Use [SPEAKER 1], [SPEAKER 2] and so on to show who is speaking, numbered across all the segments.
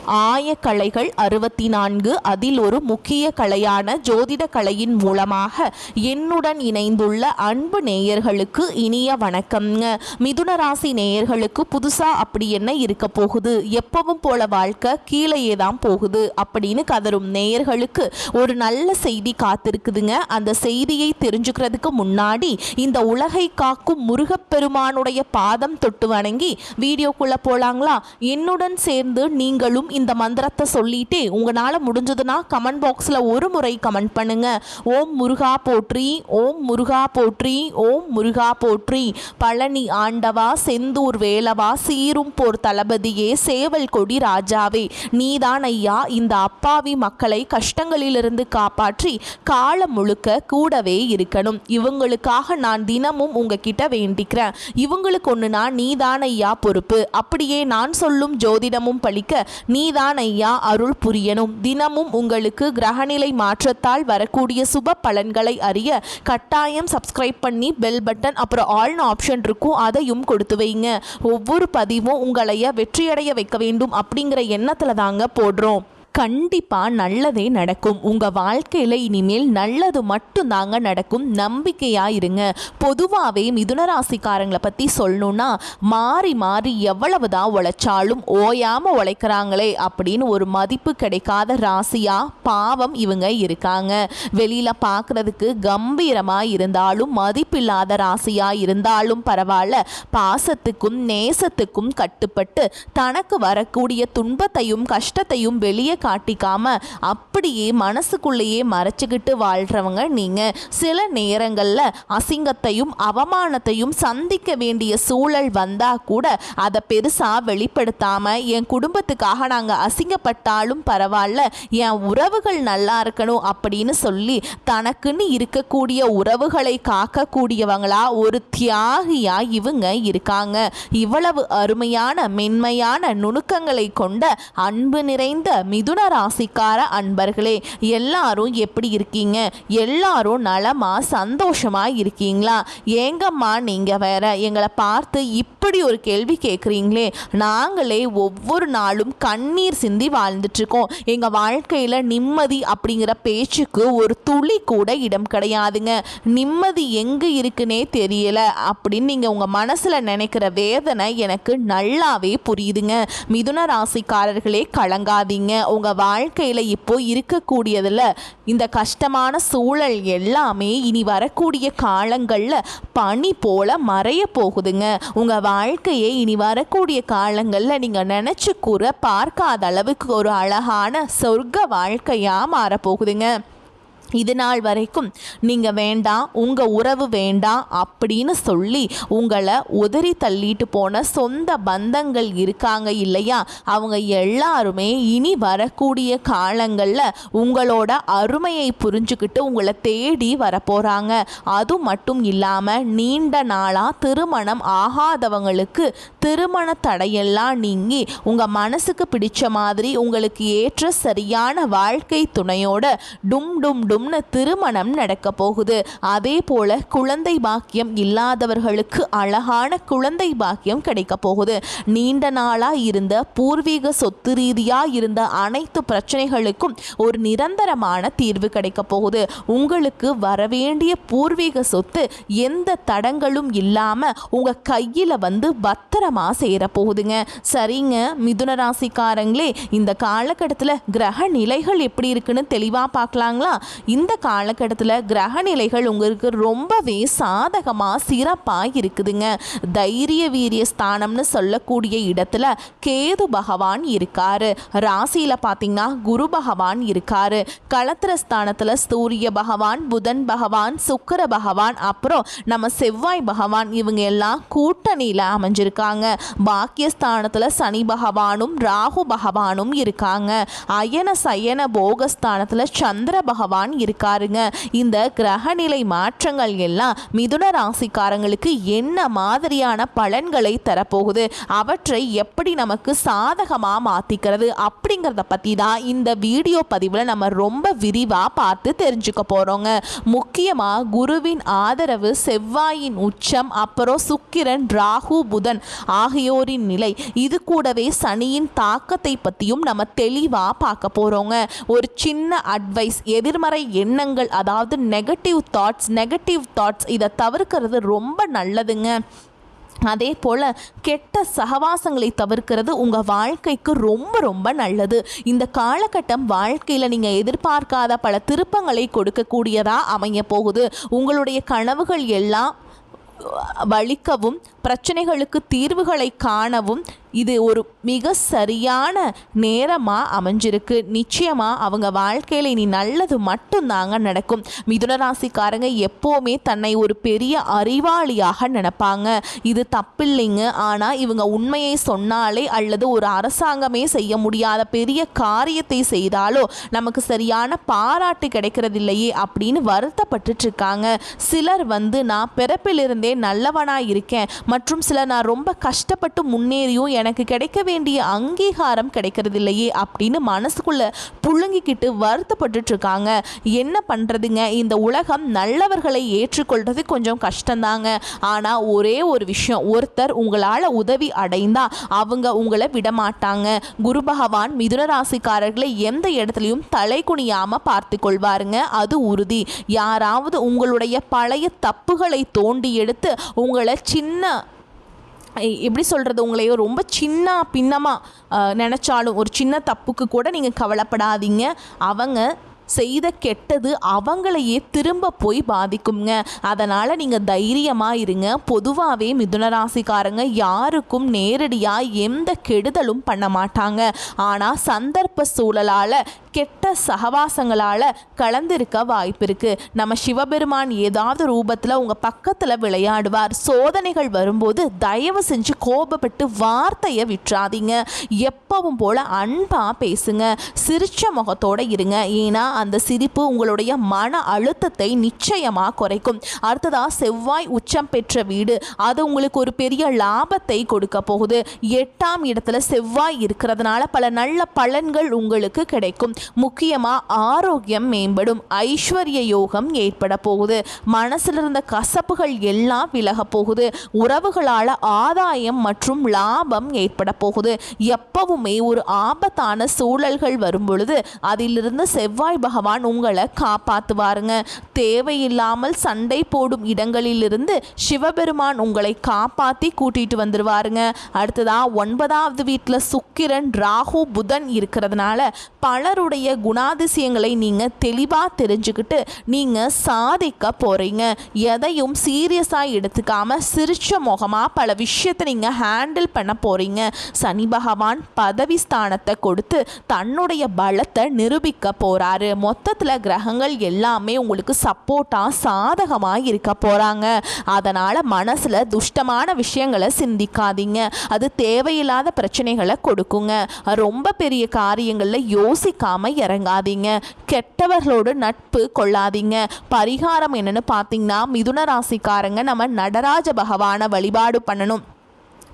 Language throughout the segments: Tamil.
[SPEAKER 1] ஆயக்கலைகள் 64 அதில் ஒரு முக்கிய கலையான ஜோதிட கலையின் மூலமாக என்னுடன் இணைந்துள்ள அன்பு நேயர்களுக்கு இனிய வணக்கம்ங்க. மிதுன ராசி நேயர்களுக்கு புதுசா அப்படி என்ன இருக்க போகுது, எப்பவும் போல வாழ்க்கை கீழேயே தான் போகுது அப்படின்னு கதரும் நேயர்களுக்கு ஒரு நல்ல செய்தி காத்திருக்குதுங்க. அந்த செய்தியை தெரிஞ்சுக்கிறதுக்கு முன்னாடி இந்த உலகை காக்கும் முருகப்பெருமானுடைய பாதம் தொட்டு வணங்கி வீடியோக்குள்ள போலாங்களா? என்னுடன் சேர்ந்து நீங்களும் இந்த மந்திரத்தை சொல்லிட்டு உங்களால முடிஞ்சதுன்னா கமெண்ட் பாக்ஸ்ல ஒரு முறை கமெண்ட் பண்ணுங்க. ஓம் முருகா போற்றி, ஓம் முருகா போற்றி, ஓம் முருகா போற்றி. பழனி ஆண்டவா, செந்தூர் வேலவா, சீரும் போர் தளபதியே, சேவல் கொடி ராஜாவே, நீதான் ஐயா இந்த அப்பாவி மக்களை கஷ்டங்களிலிருந்து காப்பாற்றி காலம் முழுக்க கூடவே இருக்கணும். இவங்களுக்காக நான் தினமும் உங்ககிட்ட வேண்டிக்கிறேன். இவங்களுக்கு ஒண்ணுனா நீதான் ஐயா பொறுப்பு. அப்படியே நான் சொல்லும் ஜோதிடமும் பழிக்க நீதான் ஐயா அருள் புரியணும். தினமும் உங்களுக்கு கிரகநிலை மாற்றத்தால் வரக்கூடிய சுப பலன்களை அறிய கட்டாயம் சப்ஸ்கிரைப் பண்ணி பெல் பட்டன் அப்புறம் ஆல்னு ஆப்ஷன் இருக்கும், அதையும் கொடுத்து வைங்க. ஒவ்வொரு பதிவும் உங்களைய வெற்றியடைய வைக்க வேண்டும் அப்படிங்கிற எண்ணத்துல தாங்க போடுறோம். கண்டிப்பாக நல்லதே நடக்கும். உங்கள் வாழ்க்கையில் இனிமேல் நல்லது மட்டும்தாங்க நடக்கும். நம்பிக்கையாக இருங்க. பொதுவாகவே மிதுனராசிக்காரங்களை பற்றி சொல்லணுன்னா மாறி மாறி எவ்வளவுதான் உழைச்சாலும் ஓயாமல் உழைக்கிறாங்களே அப்படின்னு ஒரு மதிப்பு கிடைக்காத ராசியாக பாவம் இவங்க இருக்காங்க. வெளியில் பார்க்குறதுக்கு கம்பீரமாக இருந்தாலும் மதிப்பில்லாத ராசியாக இருந்தாலும் பரவாயில்ல, பாசத்துக்கும் நேசத்துக்கும் கட்டுப்பட்டு தனக்கு வரக்கூடிய துன்பத்தையும் கஷ்டத்தையும் வெளியே காட்டிக்காம அப்படியே மனசுக்குள்ளேயே மறைச்சிக்கிட்டு வாழ்றவங்க நீங்க. சில நேரங்கள்ல அசிங்கத்தையும் அவமானத்தையும் சந்திக்க வேண்டிய சூழல் வந்தா கூட அதை பெருசா வெளிப்படுத்தாம என் குடும்பத்துக்காக நாங்க அசிங்கப்பட்டாலும் பரவாயில்ல, என் உறவுகள் நல்லா இருக்கணும் அப்படின்னு சொல்லி தனக்குன்னு இருக்கக்கூடிய உறவுகளை காக்கக்கூடியவங்களா ஒரு தியாகியா இவங்க இருக்காங்க. இவ்வளவு அருமையான மென்மையான நுணுக்கங்களை கொண்ட அன்பு நிறைந்த மிதுன ராசிக்கார அன்பர்களே, எல்லாரும் எப்படி இருக்கீங்க? எல்லாரும் நலமா சந்தோஷமா இருக்கீங்களா? ஏங்கம்மா நீங்க வேற எங்களை பார்த்து இப்படி ஒரு கேள்வி கேட்குறீங்களே? நாங்களே ஒவ்வொரு நாளும் கண்ணீர் சிந்தி வாழ்ந்துட்டு இருக்கோம். எங்க வாழ்க்கையில நிம்மதி அப்படிங்கிற பேச்சுக்கு ஒரு துளி கூட இடம் கிடையாதுங்க. நிம்மதி எங்க இருக்குன்னே தெரியல அப்படின்னு நீங்க உங்க மனசுல நினைக்கிற வேதனை எனக்கு நல்லாவே புரியுதுங்க. மிதுன ராசிக்காரர்களே கலங்காதீங்க. உங்க வாழ்க்கையில் இப்போ இருக்கக்கூடியதில் இந்த கஷ்டமான சூழல் எல்லாமே இனி வரக்கூடிய காலங்களில் பனி போல மறைய போகுதுங்க. உங்கள் வாழ்க்கையை இனி வரக்கூடிய காலங்களில் நீங்கள் நினச்சி கூட பார்க்காத அளவுக்கு ஒரு அழகான சொர்க்க வாழ்க்கையாக மாறப்போகுதுங்க. இது நாள் வரைக்கும் நீங்கள் வேண்டாம், உங்கள் உறவு வேண்டாம் அப்படின்னு சொல்லி உங்களை உதறி தள்ளிட்டு போன சொந்த பந்தங்கள் இருக்காங்க இல்லையா? அவங்க எல்லாருமே இனி வரக்கூடிய காலங்களில் உங்களோட அருமையை புரிஞ்சுக்கிட்டு உங்களை தேடி வரப்போகிறாங்க. அது மட்டும் இல்லாமல் நீண்ட நாளாக திருமணம் ஆகாதவங்களுக்கு திருமண தடையெல்லாம் நீங்கி உங்கள் மனசுக்கு பிடிச்ச மாதிரி உங்களுக்கு ஏற்ற சரியான வாழ்க்கை துணையோட டும் டும் டும் திருமணம் நடக்க போகுது. அதே போல குழந்தை பாக்கியம் இல்லாதவர்களுக்கு அழகான குழந்தை பாக்கியம் கிடைக்க போகுது. நீண்ட நாளா இருந்த பூர்வீக சொத்து ரீதியா இருந்த அனைத்து பிரச்சனைகளுக்கும் ஒரு நிரந்தரமான தீர்வு கிடைக்க போகுது. உங்களுக்கு வரவேண்டிய பூர்வீக சொத்து எந்த தடங்களும் இல்லாம உங்க கையில வந்து பத்திரமா சேர போகுதுங்க. சரிங்க மிதுன ராசிக்காரங்களே, இந்த காலகட்டத்தில் கிரக நிலைகள் எப்படி இருக்குன்னு தெளிவா பார்க்கலாங்களா? இந்த காலகட்டத்தில் கிரக நிலைகள் உங்களுக்கு ரொம்பவே சாதகமாக சிறப்பாக இருக்குதுங்க. தைரிய வீரிய ஸ்தானம்னு சொல்லக்கூடிய இடத்துல கேது பகவான் இருக்காரு. ராசியில் பார்த்தீங்கன்னா குரு பகவான் இருக்காரு. களத்திர ஸ்தானத்தில் சூரிய பகவான், புதன் பகவான், சுக்கிர பகவான், அப்புறம் நம்ம செவ்வாய் பகவான் இவங்க எல்லாம் கூட்டணியில் அமைஞ்சிருக்காங்க. பாக்கியஸ்தானத்தில் சனி பகவானும் ராகு பகவானும் இருக்காங்க. அயன சயன போகஸ்தானத்தில் சந்திர பகவான் தான் இருக்காருங்க. இந்த கிரகநிலை மாற்றங்கள் எல்லாம் மிதுன ராசிக்காரங்களுக்கு என்ன மாதிரியான பலன்களை தரப்போகுது, அவற்றை எப்படி நமக்கு சாதகமாக மாற்றிக்கிறது அப்படிங்கிறத பற்றி தான் இந்த வீடியோ பதிவில் நம்ம ரொம்ப விரிவாக பார்த்து தெரிஞ்சுக்க போகிறோங்க. முக்கியமாக குருவின் ஆதரவு, செவ்வாயின் உச்சம், அப்புறம் சுக்கிரன், ராகு, புதன் ஆகியோரின் நிலை, இது கூடவே சனியின் தாக்கத்தை பற்றியும் நம்ம தெளிவாக பார்க்க போகிறோங்க. ஒரு சின்ன அட்வைஸ், எதிர்மறை எண்ணங்கள், அதாவது நெகட்டிவ் தாட்ஸ் இதை தவிர்க்கிறது ரொம்ப நல்லதுங்க. அதே போல் கெட்ட சகவாசங்களை தவிர்க்கிறது உங்கள் வாழ்க்கைக்கு ரொம்ப ரொம்ப நல்லது. இந்த காலகட்டம் வாழ்க்கையில் நீங்கள் எதிர்பார்க்காத பல திருப்பங்களை கொடுக்கக்கூடியதாக அமைய போகுது. உங்களுடைய கனவுகள் எல்லாம் வலிக்கவும், பிரச்சனைகளுக்கு தீர்வுகளை காணவும் இது ஒரு மிக சரியான நேரமாக அமைஞ்சிருக்கு. நிச்சயமாக அவங்க வாழ்க்கையில் இனி நல்லது மட்டும்தாங்க நடக்கும். மிதுன ராசிக்காரங்க எப்போவுமே தன்னை ஒரு பெரிய அறிவாளியாக நினைப்பாங்க. இது தப்பில்லைங்க. ஆனால் இவங்க உண்மையை சொன்னாலே அல்லது ஒரு அரசாங்கமே செய்ய முடியாத பெரிய காரியத்தை செய்தாலோ நமக்கு சரியான பாராட்டு கிடைக்கிறதில்லையே அப்படின்னு வருத்தப்பட்டு இருக்காங்க. சிலர் நான் பிறப்பிலிருந்தே நல்லவனாக இருக்கேன் மற்றும் சிலர் நான் ரொம்ப கஷ்டப்பட்டு முன்னேறியும் எனக்கு கிடைக்க வேண்டிய அங்கீகாரம் கிடைக்கிறது இல்லையே அப்படின்னு மனசுக்குள்ள புழுங்கிக்கிட்டு வருத்தப்பட்டு இருக்காங்க. என்ன பண்றதுங்க, இந்த உலகம் நல்லவர்களை ஏற்றுக்கொள்றது கொஞ்சம் கஷ்டம்தாங்க. ஆனா ஒரே ஒரு விஷயம், ஒருத்தர் உங்களால உதவி அடைந்தா அவங்க உங்களை விடமாட்டாங்க. குரு பகவான் மிதுன ராசிக்காரர்களை எந்த இடத்துலையும் தலை குனியாம பார்த்து கொள்வாருங்க, அது உறுதி. யாராவது உங்களுடைய பழைய தப்புகளை தோண்டி எடுத்து உங்களை எப்படி சொல்கிறது, உங்களையோ ரொம்ப சின்ன பின்னமாக நினச்சாலும் ஒரு சின்ன தப்புக்கு கூட நீங்கள் கவலைப்படாதீங்க. அவங்க செய்த கெட்டது அவங்களையே திரும்ப போய் பாதிக்குங்க. அதனால் நீங்கள் தைரியமாக இருங்க. பொதுவாகவே மிதுனராசிக்காரங்க யாருக்கும் நேரடியாக எந்த கெடுதலும் பண்ண மாட்டாங்க. ஆனால் சந்தர்ப்ப சூழலால், கெட்ட சகவாசங்களால் கலந்திருக்க வாய்ப்பு இருக்குது. நம்ம சிவபெருமான் ஏதாவது ரூபத்தில் உங்கள் பக்கத்தில் விளையாடுவார். சோதனைகள் வரும்போது தயவு செஞ்சு கோபப்பட்டு வார்த்தையை விட்டுறாதீங்க. எப்பவும் போல் அன்பாக பேசுங்க, சிரிச்ச முகத்தோடு இருங்க. ஏன்னா அந்த சிரிப்பு உங்களுடைய மன அழுத்தத்தை நிச்சயமாக குறைக்கும். அடுத்ததாக செவ்வாய் உச்சம் பெற்ற வீடு, அது உங்களுக்கு ஒரு பெரிய லாபத்தை கொடுக்க போகுது. 8ஆம் இடத்துல செவ்வாய் இருக்கிறதுனால பல நல்ல பலன்கள் உங்களுக்கு கிடைக்கும். முக்கியமாக ஆரோக்கியம் மேம்படும், ஐஸ்வர்ய யோகம் ஏற்பட போகுது. மனசில் இருந்த கசப்புகள் எல்லாம் விலக போகுது. உறவுகளால் ஆதாயம் மற்றும் லாபம் ஏற்பட போகுது. எப்பவுமே ஒரு ஆபத்தான சூழல்கள் வரும் பொழுது அதிலிருந்து செவ்வாய் பகவான் உங்களை காப்பாற்றுவாருங்க. தேவையில்லாமல் சண்டை போடும் இடங்களிலிருந்து சிவபெருமான் உங்களை காப்பாற்றி கூட்டிட்டு வந்துடுவாருங்க. அடுத்ததா 9வது வீட்டில் சுக்கிரன், ராகு, புதன் இருக்கிறதுனால பலருடைய குணாதிசயங்களை நீங்கள் தெளிவாக தெரிஞ்சுக்கிட்டு நீங்கள் சாதிக்க போகிறீங்க. எதையும் சீரியஸாக எடுத்துக்காம சிரிச்ச முகமாக பல விஷயத்தை நீங்கள் ஹேண்டில் பண்ண போகிறீங்க. சனி பகவான் பதவி ஸ்தானத்தை கொடுத்து தன்னுடைய பலத்தை நிரூபிக்க போகிறாரு. மொத்தத்தில் கிரகங்கள் எல்லாமே உங்களுக்கு சப்போர்ட்டாக சாதகமாக இருக்க போகிறாங்க. அதனால் மனசில் துஷ்டமான விஷயங்களை சிந்திக்காதீங்க. அது தேவையில்லாத பிரச்சனைகளை கொடுக்குங்க. ரொம்ப பெரிய காரியங்களில் யோசிக்காமல் இறங்காதீங்க. கெட்டவர்களோடு நட்பு கொள்ளாதீங்க. பரிகாரம் என்னன்னு பார்த்தீங்கன்னா, மிதுன ராசிக்காரங்க நம்ம நடராஜ பகவானை வழிபாடு பண்ணணும்.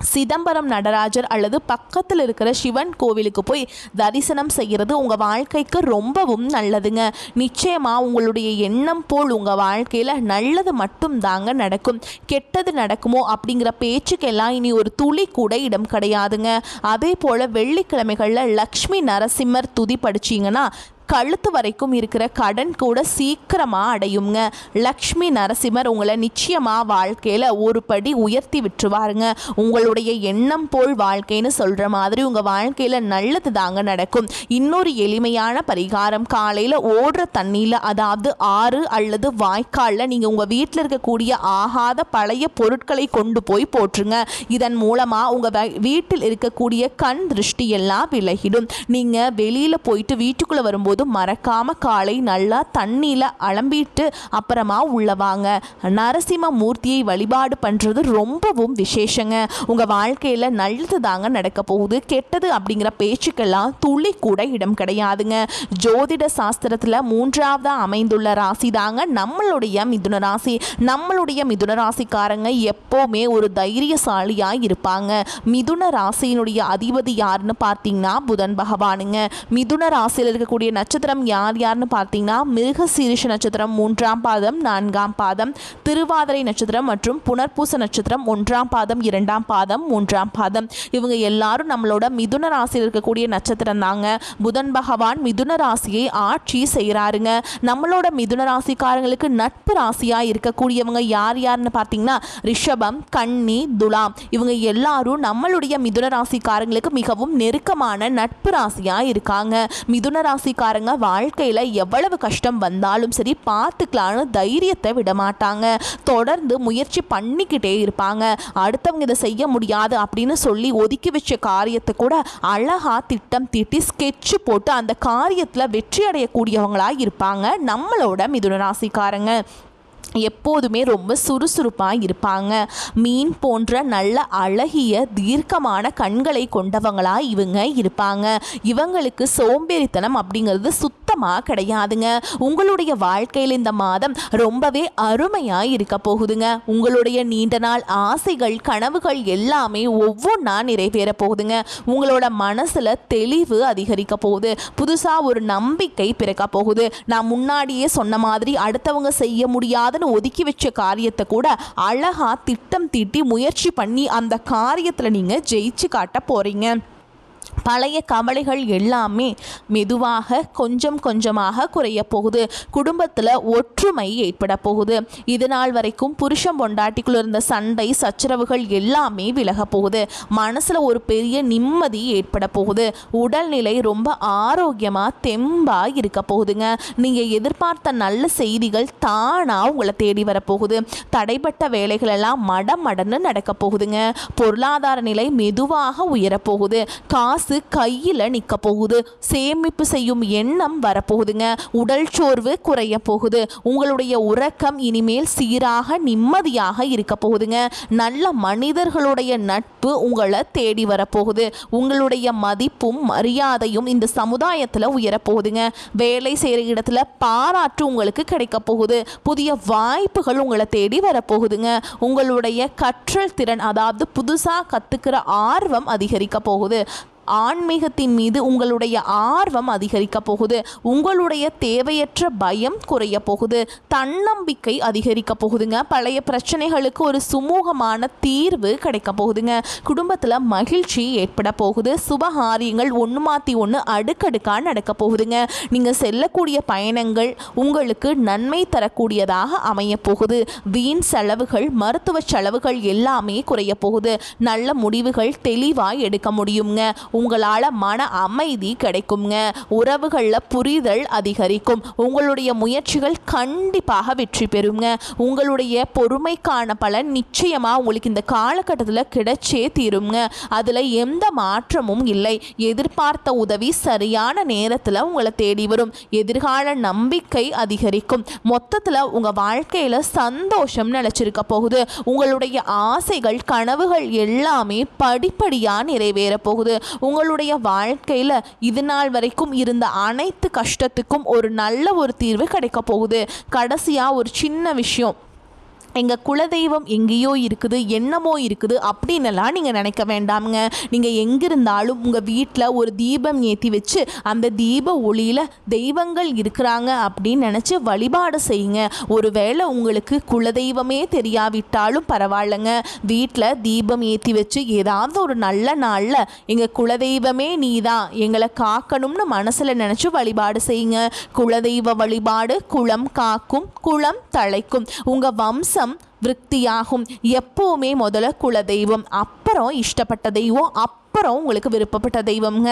[SPEAKER 1] சிதம்பரம் நடராஜர் அல்லது பக்கத்தில் இருக்கிற சிவன் கோவிலுக்கு போய் தரிசனம் செய்கிறது உங்கள் வாழ்க்கைக்கு ரொம்பவும் நல்லதுங்க. நிச்சயமாக உங்களுடைய எண்ணம் போல் உங்கள் வாழ்க்கையில் நல்லது மட்டும் தாங்க நடக்கும். கெட்டது நடக்குமோ அப்படிங்கிற பேச்சுக்கெல்லாம் இனி ஒரு துளி கூட இடம் கிடையாதுங்க. அதே போல் வெள்ளிக்கிழமைகளில் லக்ஷ்மி நரசிம்மர் துதி படிச்சிங்கன்னா கழுத்து வரைக்கும் இருக்கிற கடன் கூட சீக்கிரமாக அடையுங்க. லக்ஷ்மி நரசிம்மர் உங்களை நிச்சயமாக வாழ்க்கையில் ஒரு படி உயர்த்தி விட்டுருவாருங்க. உங்களுடைய எண்ணம் போல் வாழ்க்கைன்னு சொல்கிற மாதிரி உங்கள் வாழ்க்கையில் நல்லது தாங்க நடக்கும். இன்னொரு எளிமையான பரிகாரம், காலையில் ஓடுற தண்ணியில், அதாவது ஆறு அல்லது வாய்க்காலில் நீங்கள் உங்கள் வீட்டில் இருக்கக்கூடிய ஆகாத பழைய பொருட்களை கொண்டு போய் போட்டுருங்க. இதன் மூலமாக உங்கள் வீட்டில் இருக்கக்கூடிய கண் திருஷ்டி எல்லாம் விலகிடும். நீங்கள் வெளியில் போயிட்டு வீட்டுக்குள்ளே வரும்போது போது மறக்காமல் காலை நல்லா தண்ணியில் அலம்பிட்டு அப்புறமா உள்ளவாங்க. நரசிம்ம மூர்த்தியை வழிபாடு பண்ணுறது ரொம்பவும் விசேஷங்க. உங்கள் வாழ்க்கையில் நல்லது தாங்க நடக்க போகுது. கெட்டது அப்படிங்கிற பேச்சுக்கெல்லாம் துளி கூட இடம் கிடையாதுங்க. ஜோதிட சாஸ்திரத்தில் 3ஆவதாக அமைந்துள்ள ராசி தாங்க நம்மளுடைய மிதுன ராசி. நம்மளுடைய மிதுன ராசிக்காரங்க எப்போவுமே ஒரு தைரியசாலியாக இருப்பாங்க. மிதுன ராசியினுடைய அதிபதி யாருன்னு பார்த்தீங்கன்னா புதன் பகவானுங்க. மிதுன ராசியில் இருக்கக்கூடிய நட்சத்திரம் யாருன்னு பார்த்தீங்கன்னா மிருகசீரிஷ நட்சத்திரம் 3ஆம் பாதம் 4ஆம் பாதம், திருவாதிரை நட்சத்திரம் மற்றும் புனர்பூச நட்சத்திரம் 1ஆம் பாதம் 2ஆம் பாதம் 3ஆம் பாதம். இவங்க எல்லாரும் நம்மளோட மிதுன ராசியில் இருக்கக்கூடிய நட்சத்திரம் தாங்க. புதன் பகவான் மிதுன ராசியை ஆட்சி செய்கிறாருங்க. நம்மளோட மிதுன ராசிக்காரங்களுக்கு நட்பு ராசியா இருக்கக்கூடியவங்க யாருன்னு பார்த்தீங்கன்னா ரிஷபம், கன்னி, துலாம். இவங்க எல்லாரும் நம்மளுடைய மிதுன ராசிக்காரங்களுக்கு மிகவும் நெருக்கமான நட்பு ராசியா இருக்காங்க. மிதுன ராசிக்காரங்க வாழ்க்கையில எவ்வளவு கஷ்டம் வந்தாலும் சரி பார்த்துக்கலான்னு தைரியத்தை விட மாட்டாங்க. தொடர்ந்து முயற்சி பண்ணிக்கிட்டே இருப்பாங்க. அடுத்தவங்க இதை செய்ய முடியாது அப்படின்னு சொல்லி ஒதுக்கி வச்ச காரியத்தை கூட அழகா திட்டம் தீட்டி ஸ்கெட்ச் போட்டு அந்த காரியத்தில் வெற்றி அடையக்கூடியவங்களா இருப்பாங்க நம்மளோட மிதுன ராசிக்காரங்க. எப்போதுமே ரொம்ப சுறுசுறுப்பாக இருப்பாங்க. மீன் போன்ற நல்ல அழகிய தீர்க்கமான கண்களை கொண்டவங்களாக இவங்க இருப்பாங்க. இவங்களுக்கு சோம்பேறித்தனம் அப்படிங்கிறது சுத்தமாக கிடையாதுங்க. உங்களுடைய வாழ்க்கையில் இந்த மாதம் ரொம்பவே அருமையாக இருக்க போகுதுங்க. உங்களுடைய நீண்ட நாள் ஆசைகள் கனவுகள் எல்லாமே ஒவ்வொன்றா நிறைவேற போகுதுங்க. உங்களோட மனசில் தெளிவு அதிகரிக்க போகுது. புதுசாக ஒரு நம்பிக்கை பிறக்க போகுது. நான் முன்னாடியே சொன்ன மாதிரி அடுத்தவங்க செய்ய முடியாத ஒதுக்கி வச்ச காரியத்தை கூட அழகா திட்டம் தீட்டி முயற்சி பண்ணி அந்த காரியத்தில் நீங்க ஜெயிச்சு காட்ட போறீங்க. பழைய கவலைகள் எல்லாமே மெதுவாக கொஞ்சம் கொஞ்சமாக குறைய போகுது. குடும்பத்தில் ஒற்றுமை ஏற்பட போகுது. இது நாள் வரைக்கும் புருஷன் பொண்டாட்டிக்குள்ள இருந்த சண்டை சச்சரவுகள் எல்லாமே விலக போகுது. மனசில் ஒரு பெரிய நிம்மதி ஏற்பட போகுது. உடல்நிலை ரொம்ப ஆரோக்கியமாக தெம்பாக இருக்க போகுதுங்க. நீங்கள் எதிர்பார்த்த நல்ல செய்திகள் தானாக உங்களை தேடி வரப்போகுது. தடைப்பட்ட வேலைகள் எல்லாம் மடமடன்னு நடக்க போகுதுங்க. பொருளாதார நிலை மெதுவாக உயரப்போகுது. காசு கையில் நிற்க போகுது. சேமிப்பு செய்யும் எண்ணம் வரப்போகுதுங்க. உடல் சோர்வு குறைய போகுது. உங்களுடைய உறக்கம் இனிமேல் சீராக நிம்மதியாக இருக்க போகுதுங்க. நல்ல மனிதர்களுடைய நட்பு உங்களை தேடி வரப்போகுது. உங்களுடைய மதிப்பும் மரியாதையும் இந்த சமுதாயத்தில் உயரப்போகுதுங்க. வேலை செய்கிற இடத்துல பாராட்டு உங்களுக்கு கிடைக்க போகுது. புதிய வாய்ப்புகள் உங்களை தேடி வரப்போகுதுங்க. உங்களுடைய கற்றல் திறன், அதாவது புதுசாக கற்றுக்கிற ஆர்வம் அதிகரிக்க போகுது. ஆன்மீகத்தின் மீது உங்களுடைய ஆர்வம் அதிகரிக்க போகுது. உங்களுடைய தேவையற்ற பயம் குறைய போகுது. தன்னம்பிக்கை அதிகரிக்க போகுதுங்க. பழைய பிரச்சனைகளுக்கு ஒரு சுமூகமான தீர்வு கிடைக்க போகுதுங்க. குடும்பத்தில் மகிழ்ச்சி ஏற்பட போகுது. சுபகாரியங்கள் ஒன்று மாற்றி ஒன்று அடுக்கடுக்காக நடக்க போகுதுங்க. நீங்கள் செல்லக்கூடிய பயணங்கள் உங்களுக்கு நன்மை தரக்கூடியதாக அமைய போகுது. வீண் செலவுகள், மருத்துவ செலவுகள் எல்லாமே குறைய போகுது. நல்ல முடிவுகள் தெளிவாக எடுக்க முடியுங்க. உங்களால் மன அமைதி கிடைக்குங்க. உறவுகளில் புரிதல் அதிகரிக்கும். உங்களுடைய முயற்சிகள் கண்டிப்பாக வெற்றி பெறுங்க. உங்களுடைய பொறுமைக்கான பலன் நிச்சயமாக உங்களுக்கு இந்த காலகட்டத்தில் கிடைச்சே தீருங்க. அதில் எந்த மாற்றமும் இல்லை. எதிர்பார்த்த உதவி சரியான நேரத்தில் உங்களை தேடி வரும். எதிர்கால நம்பிக்கை அதிகரிக்கும். மொத்தத்தில் உங்கள் வாழ்க்கையில் சந்தோஷம் நிலைச்சிருக்க போகுது. உங்களுடைய ஆசைகள் கனவுகள் எல்லாமே படிப்படியாக நிறைவேற போகுது. உங்களுடைய வாழ்க்கையில் இது நாள் வரைக்கும் இருந்த அனைத்து கஷ்டத்துக்கும் ஒரு நல்ல ஒரு தீர்வு கிடைக்க போகுது. கடைசியாக ஒரு சின்ன விஷயம், எங்கள் குலதெய்வம் எங்கேயோ இருக்குது, என்னமோ இருக்குது அப்படின்னலாம் நீங்கள் நினைக்க வேண்டாமுங்க. நீங்கள் எங்கிருந்தாலும் உங்கள் வீட்டில் ஒரு தீபம் ஏற்றி வச்சு அந்த தீப ஒளியில் தெய்வங்கள் இருக்கிறாங்க அப்படின்னு நினச்சி வழிபாடு செய்யுங்க. ஒருவேளை உங்களுக்கு குலதெய்வமே தெரியாவிட்டாலும் பரவாயில்லைங்க. வீட்டில் தீபம் ஏற்றி வச்சு ஏதாவது ஒரு நல்ல நாளில் எங்கள் குலதெய்வமே நீ தான், எங்களை காக்கணும்னு மனசில் நினச்சி வழிபாடு செய்யுங்க. குலதெய்வ வழிபாடு குலம் காக்கும், குலம் தழைக்கும். உங்கள் வம்சம் விருத்தியாகும். எப்போவுமே முதல்ல குலதெய்வம், அப்புறம் இஷ்டப்பட்ட தெய்வம், அப்புறம் உங்களுக்கு விருப்பப்பட்ட தெய்வம்ங்க.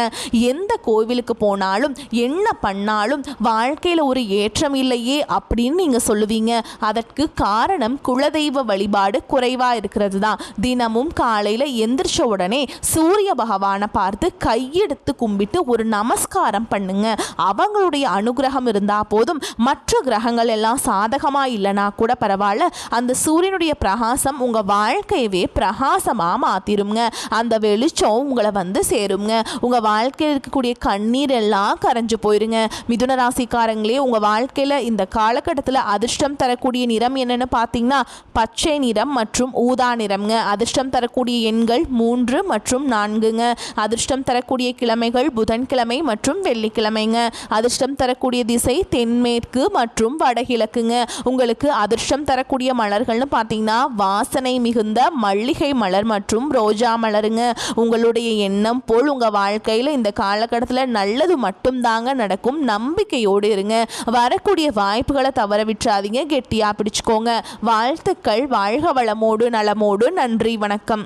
[SPEAKER 1] எந்த கோவிலுக்கு போனாலும் என்ன பண்ணாலும் வாழ்க்கையில் ஒரு ஏற்றம் இல்லையே அப்படின்னு நீங்கள் சொல்லுவீங்க. அதற்கு காரணம் குலதெய்வ வழிபாடு குறைவாக இருக்கிறது தான். தினமும் காலையில் எந்திரிச்ச உடனே சூரிய பகவானை பார்த்து கையெடுத்து கும்பிட்டு ஒரு நமஸ்காரம் பண்ணுங்க. அவங்களுடைய அனுகிரகம் இருந்தால் போதும். மற்ற கிரகங்கள் எல்லாம் சாதகமாக இல்லைனா கூட பரவாயில்ல, அந்த சூரியனுடைய பிரகாசம் உங்கள் வாழ்க்கையவே பிரகாசமாக மாற்றிருங்க. அந்த வெளிச்சம் உங்களை வந்து சேருங்க. உங்கள் வாழ்க்கையில் இருக்கக்கூடிய கண்ணீர் எல்லாம் கரைஞ்சு போயிருங்க. மிதுன ராசிக்காரங்களே, உங்கள் வாழ்க்கையில் இந்த காலகட்டத்தில் அதிர்ஷ்டம் தரக்கூடிய நிறம் என்னன்னு பார்த்தீங்கன்னா பச்சை நிறம் மற்றும் ஊதா நிறம்ங்க. அதிர்ஷ்டம் தரக்கூடிய எண்கள் 3 மற்றும் 4ங்க. அதிர்ஷ்டம் தரக்கூடிய கிழமைகள் புதன்கிழமை மற்றும் வெள்ளிக்கிழமைங்க. அதிர்ஷ்டம் தரக்கூடிய திசை தென்மேற்கு மற்றும் வடகிழக்குங்க. உங்களுக்கு அதிர்ஷ்டம் தரக்கூடிய மலர்கள்னு பார்த்தீங்கன்னா வாசனை மிகுந்த மல்லிகை மலர் மற்றும் ரோஜா மலருங்க. உங்களுடைய எண்ணம் போல் உங்கள் வாழ்க்கையில் இந்த காலகட்டத்தில் நல்லது மட்டும் தாங்க நடக்கும். நம்பிக்கையோடு இருங்க. வரக்கூடிய வாய்ப்புகளை தவற விட்டுறாதீங்க. கெட்டியாக பிடிச்சுக்கோங்க. வாழ்த்துக்கள். வாழ்க வளமோடு நலமோடு. நன்றி. வணக்கம்.